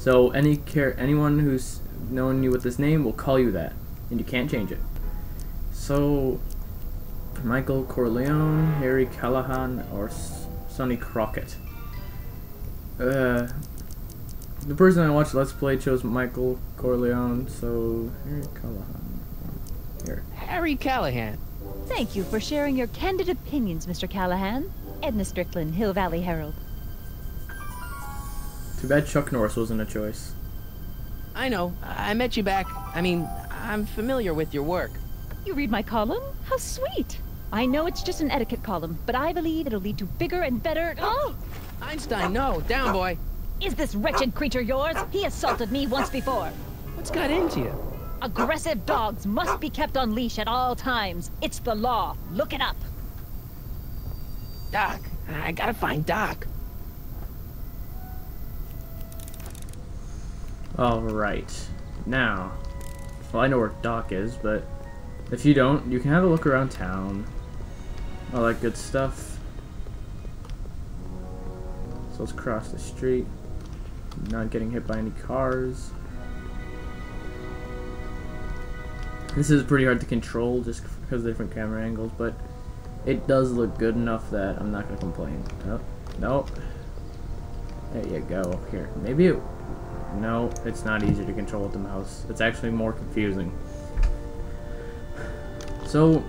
So anyone who's known you with this name will call you that, and you can't change it. So, Michael Corleone, Harry Callahan, or Sonny Crockett. The person I watched Let's Play chose Michael Corleone, so Harry Callahan. Here. Harry Callahan. Thank you for sharing your candid opinions, Mr. Callahan. Edna Strickland, Hill Valley Herald. Too bad Chuck Norris wasn't a choice. I know. I met you back. I mean, I'm familiar with your work. You read my column? How sweet! I know it's just an etiquette column, but I believe it'll lead to bigger and better... Oh! Einstein, no. Down, boy. Is this wretched creature yours? He assaulted me once before. What's got into you? Aggressive dogs must be kept on leash at all times. It's the law. Look it up. Doc. I gotta find Doc. Alright. Now, well, I know where Doc is, but if you don't, you can have a look around town. All that good stuff. So let's cross the street. Not getting hit by any cars. This is pretty hard to control just because of different camera angles, but it does look good enough that I'm not going to complain. Oh, nope. There you go. Here. Maybe it... No, it's not easier to control with the mouse. It's actually more confusing. So,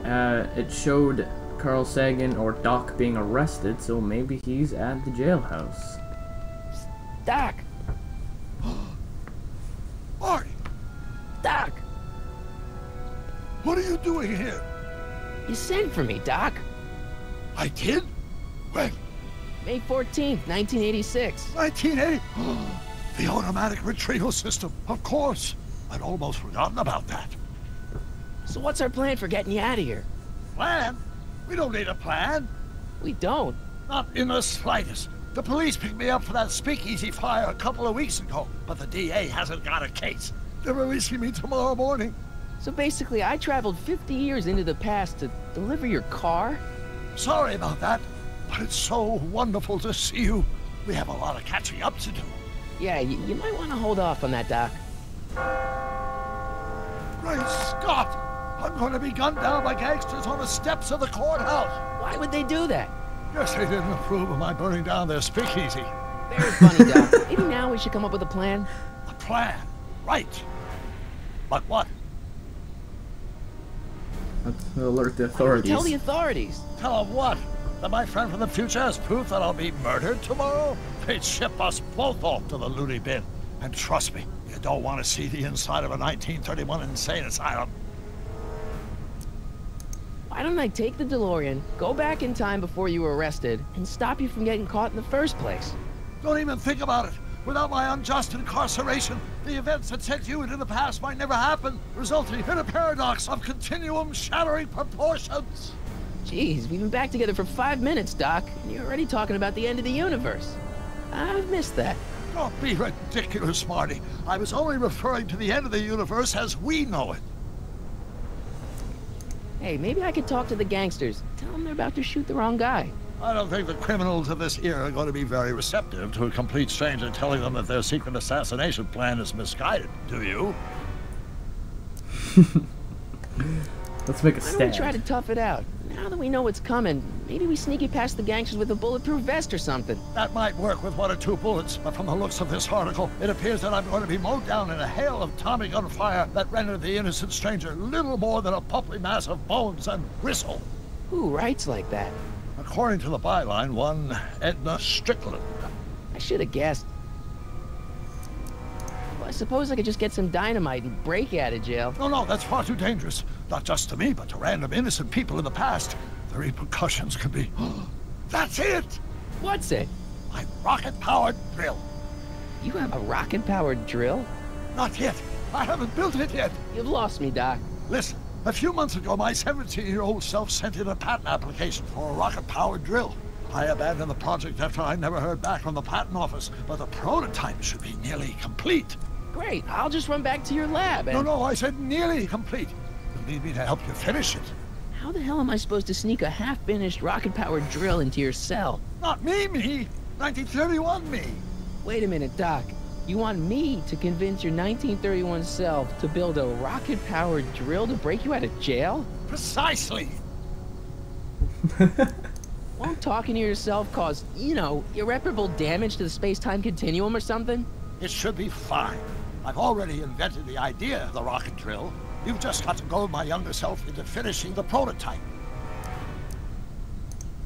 it showed Carl Sagan or Doc being arrested, so maybe he's at the jailhouse. Doc! Marty! Doc! What are you doing here? You sent for me, Doc. I did? When? May 14th, 1986. 1980? The automatic retrieval system, of course. I'd almost forgotten about that. So what's our plan for getting you out of here? Plan? We don't need a plan. We don't. Not in the slightest. The police picked me up for that speakeasy fire a couple of weeks ago, but the DA hasn't got a case. They're releasing me tomorrow morning. So basically, I traveled 50 years into the past to deliver your car? Sorry about that, but it's so wonderful to see you. We have a lot of catching up to do. Yeah, you might want to hold off on that, Doc. Great Scott! I'm going to be gunned down by gangsters on the steps of the courthouse. Why would they do that? Guess they didn't approve of my burning down their speakeasy. Very funny, Doc. Maybe now we should come up with a plan. A plan? Right. But what? Let's alert the authorities. Tell the authorities. Tell them what? That my friend from the future has proof that I'll be murdered tomorrow? They'd ship us both off to the loony bin. And trust me, you don't want to see the inside of a 1931 insane asylum. Why don't I take the DeLorean, go back in time before you were arrested, and stop you from getting caught in the first place? Don't even think about it. Without my unjust incarceration, the events that sent you into the past might never happen, resulting in a paradox of continuum-shattering proportions. Jeez, we've been back together for 5 minutes, Doc, and you're already talking about the end of the universe. I've missed that. Don't be ridiculous, Marty. I was only referring to the end of the universe as we know it. Hey, maybe I could talk to the gangsters. Tell them they're about to shoot the wrong guy. I don't think the criminals of this era are going to be very receptive to a complete stranger telling them that their secret assassination plan is misguided, do you? Let's make a Why don't we stand. try to tough it out? Now that we know what's coming, maybe we sneak it past the gangsters with a bulletproof vest or something. That might work with 1 or 2 bullets, but from the looks of this article, it appears that I'm going to be mowed down in a hail of Tommy gun fire that rendered the innocent stranger little more than a puppy mass of bones and gristle. Who writes like that? According to the byline, one Edna Strickland. I should have guessed. Well, I suppose I could just get some dynamite and break out of jail. No, that's far too dangerous. Not just to me, but to random innocent people in the past. The repercussions could be... That's it! What's it? My rocket-powered drill. You have a rocket-powered drill? Not yet. I haven't built it yet. You've lost me, Doc. Listen, a few months ago, my 17-year-old self sent in a patent application for a rocket-powered drill. I abandoned the project after I never heard back from the patent office, but the prototype should be nearly complete. Great, I'll just run back to your lab and... No, I said nearly complete. You'll need me to help you finish it. How the hell am I supposed to sneak a half-finished rocket-powered drill into your cell? Not me! 1931 me! Wait a minute, Doc. You want me to convince your 1931 self to build a rocket-powered drill to break you out of jail? Precisely! Won't talking to yourself cause, you know, irreparable damage to the space-time continuum or something? It should be fine. I've already invented the idea of the rocket drill. You've just got to goad my younger self into finishing the prototype.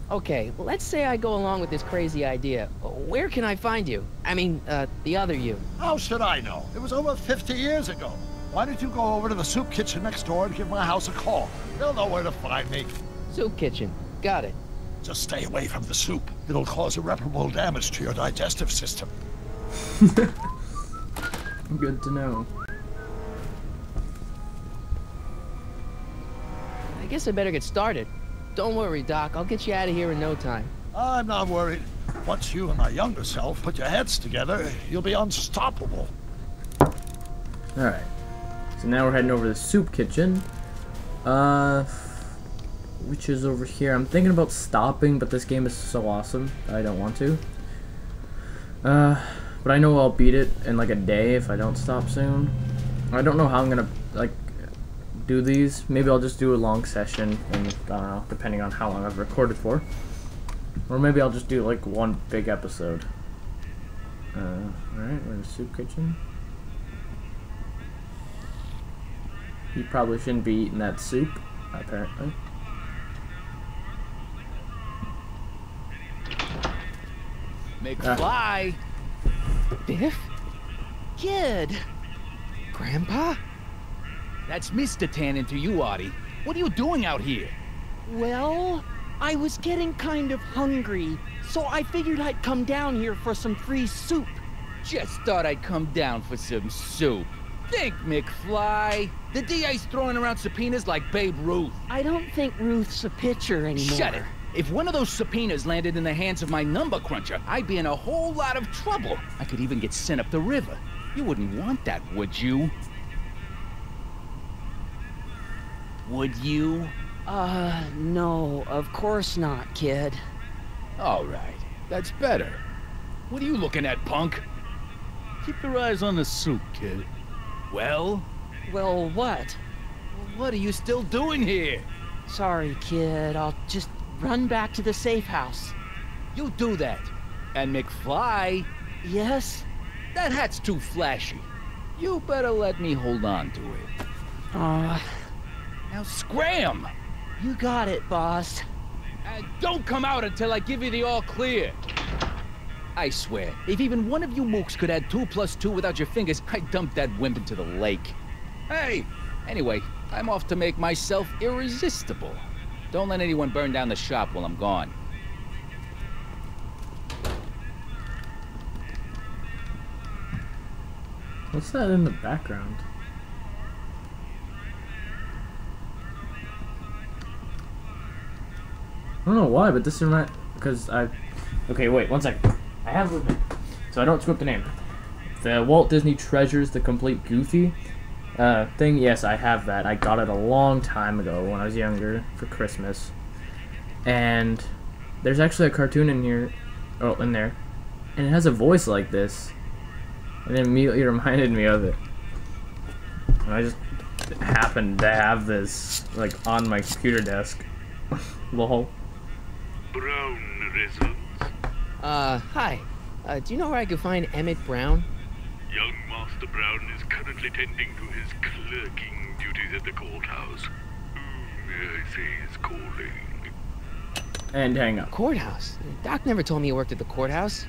Okay, well, let's say I go along with this crazy idea. Where can I find you? I mean, the other you. How should I know? It was over 50 years ago. Why don't you go over to the soup kitchen next door and give my house a call? They'll know where to find me. Soup kitchen. Got it. Just stay away from the soup. It'll cause irreparable damage to your digestive system. Good to know. I guess I better get started. Don't worry, Doc. I'll get you out of here in no time. I'm not worried. Once you and my younger self put your heads together, you'll be unstoppable. Alright. So now we're heading over to the soup kitchen. Which is over here. I'm thinking about stopping, but this game is so awesome. I don't want to. But I know I'll beat it in like a day if I don't stop soon. I don't know how I'm gonna, like, do these. Maybe I'll just do a long session, and I don't know, depending on how long I've recorded for. Or maybe I'll just do like one big episode. Alright, we're in the soup kitchen. You probably shouldn't be eating that soup, apparently. McFly! Biff? Kid! Grandpa? That's Mr. Tannen to you, Artie. What are you doing out here? Well, I was getting kind of hungry, so I figured I'd come down here for some free soup. Just thought I'd come down for some soup. Think, McFly. The DA's throwing around subpoenas like Babe Ruth. I don't think Ruth's a pitcher anymore. Shut it. If one of those subpoenas landed in the hands of my number cruncher, I'd be in a whole lot of trouble. I could even get sent up the river. You wouldn't want that, would you? Would you? No, of course not, kid. All right, that's better. What are you looking at, punk? Keep your eyes on the soup, kid. Well? Well, what? What are you still doing here? Sorry, kid. I'll just run back to the safe house. You do that. And McFly, Yes? that hat's too flashy. You better let me hold on to it. Now scram! You got it, boss. And don't come out until I give you the all clear. I swear, if even one of you mooks could add 2 + 2 without your fingers, I'd dump that wimp into the lake. Hey! Anyway, I'm off to make myself irresistible. Don't let anyone burn down the shop while I'm gone. What's that in the background? I don't know why, but this is because I. Okay, wait, one second. I have so I don't screw up the name. The Walt Disney Treasures the Complete Goofy thing. Yes, I have that. I got it a long time ago when I was younger for Christmas. And there's actually a cartoon in here, in there, and it has a voice like this, and it immediately reminded me of it. And I just happened to have this like on my computer desk. Lol. Brown results. Hi. Do you know where I could find Emmett Brown? Young Master Brown is currently tending to his clerking duties at the courthouse. Who may I say is calling? And hang up. Courthouse? Doc never told me you worked at the courthouse.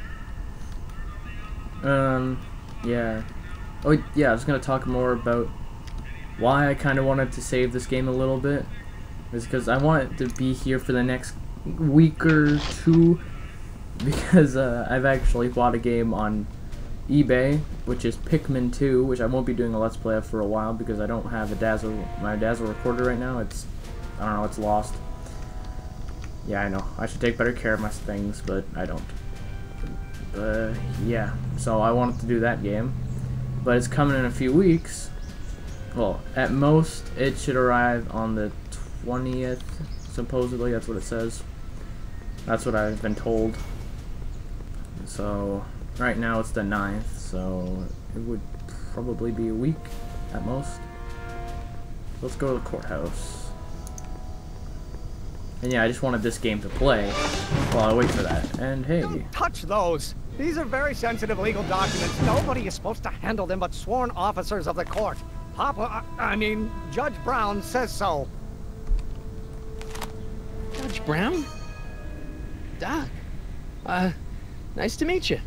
Yeah. Oh, yeah, I was gonna talk more about why I kind of wanted to save this game a little bit. Is because I want it to be here for the next week or two, because I've actually bought a game on eBay, which is Pikmin 2, which I won't be doing a Let's Play of for a while because I don't have my Dazzle recorder right now. It's, I don't know, it's lost. Yeah, I know. I should take better care of my things, but I don't. Yeah, so I wanted to do that game, but it's coming in a few weeks. Well, at most, it should arrive on the 20th, supposedly. That's what it says. That's what I've been told. So, right now it's the 9th, so it would probably be a week at most. Let's go to the courthouse. And yeah, I just wanted this game to play while I wait for that. And hey. Don't touch those! These are very sensitive legal documents. Nobody is supposed to handle them but sworn officers of the court. I mean, Judge Brown says so. Judge Brown? Doc. Nice to meet you.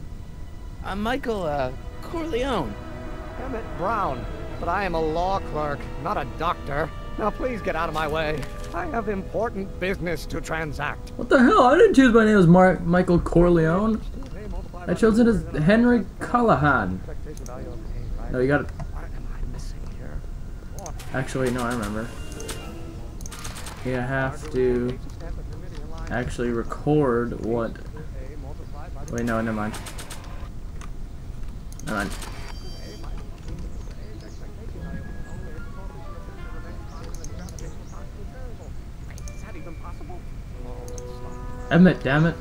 I'm Michael, Corleone. Emmett Brown. But I am a law clerk, not a doctor. Now please get out of my way. I have important business to transact. What the hell? I didn't choose my name as Michael Corleone. I chose it as Henry Callahan. No, you gotta... Actually, no, I remember. You have to actually record what... Wait, no, never mind. Never mind. Emmett, damn it.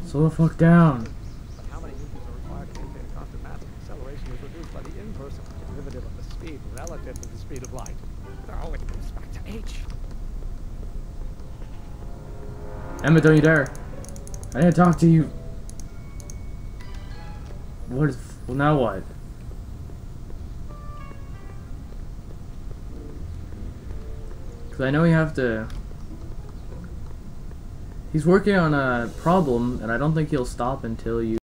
Slow the fuck down. How many inches are required to maintain a constant mass of acceleration is reduced by the inverse derivative of the speed relative to the speed of light. Oh, it goes back to h. Emmett, don't you dare. I didn't talk to you. What is... Well, now what? Because I know you have to... He's working on a problem, and I don't think he'll stop until you...